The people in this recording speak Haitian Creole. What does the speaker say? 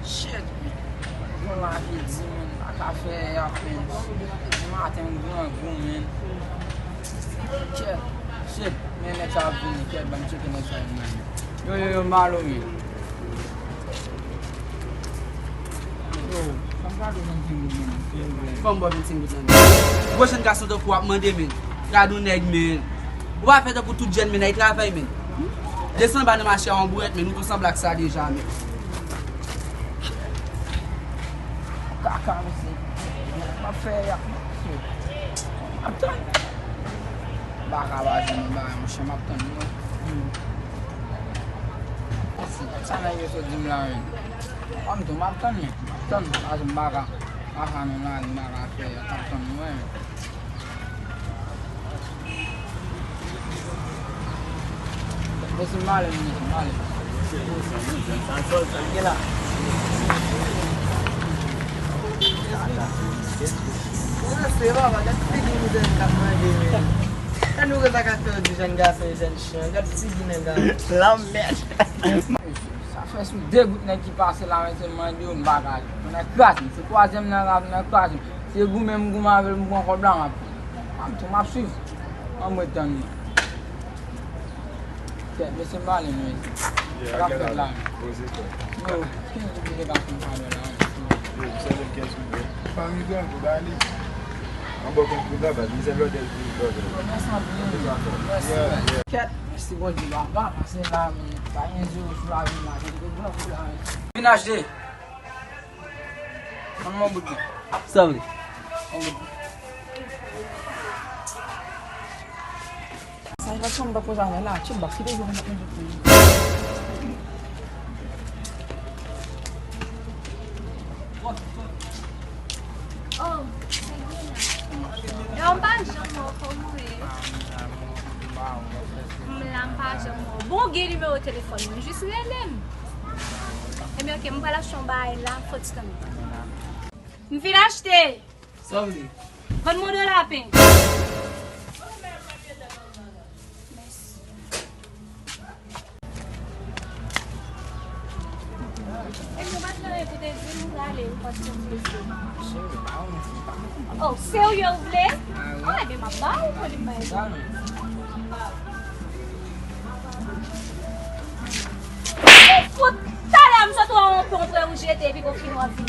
Shit. Bon la vie dit, man. A café, a peine. Matin, grand goût, man. Shit. Man, let's have dinner. Kid, I'm chicken outside, man. Yo, malo, man. Yo, somebody something good, man. Fom bo something good, man. Goshen garçon de pou ap mande, men. Gado neg, men. Ou a fait pour tout jeune, men, il travaille, men. Descend ba nan marché en bourrette, men, nous tous semble que ça déjà, men. Kaka, monsieur. Ma fère, Mapton. Baka ba jen ba, monsieur Mapton. Ça n'a eu ce dim là. Am tu Mapton, Mapton, as baka. Baka no na baka fère, Mapton, ouais. Esse male, male. Tranquila. Sei lá, mas já te seguimos dentro da mãe dele. Eu nunca tá gastando de jangaça e janchão, já te seguindo, né? Lá merda. Ça fait sous deux gouttes qui passent là, mais c'est mandé un bagage. On a classe, c'est troisième dans la classe. C'est vous même vous m'avez un bon blanc. Tu m'as suivi. On me donne. Mais c'est mal, mais. Yeah, I get là. Was it? Non, qu'est-ce que vous avez là? Yeah, 7 cash with it. Family going to Bali. I'm working with that, but he's a lot of Cat, c'est bon, je vais pas passer là, mais pas un jour sur la vie, là. Je vais pas venir acheter. On m'a bouti. Sabe? Ça va tomber pas poser là, tu vas filer dans Oh, não bajamos como é. Bon, guéri meu téléphone, mais juste l'aime. Et bien, ok, je vais la chambre là, faut que je vais l'acheter. Sabe? Donne-moi de la peine. Oh, seu e eu ler? Ah, é bem uma bala ou ele vai? Puta, lá, só tô um ponto, é um GT, ficou aqui no avião.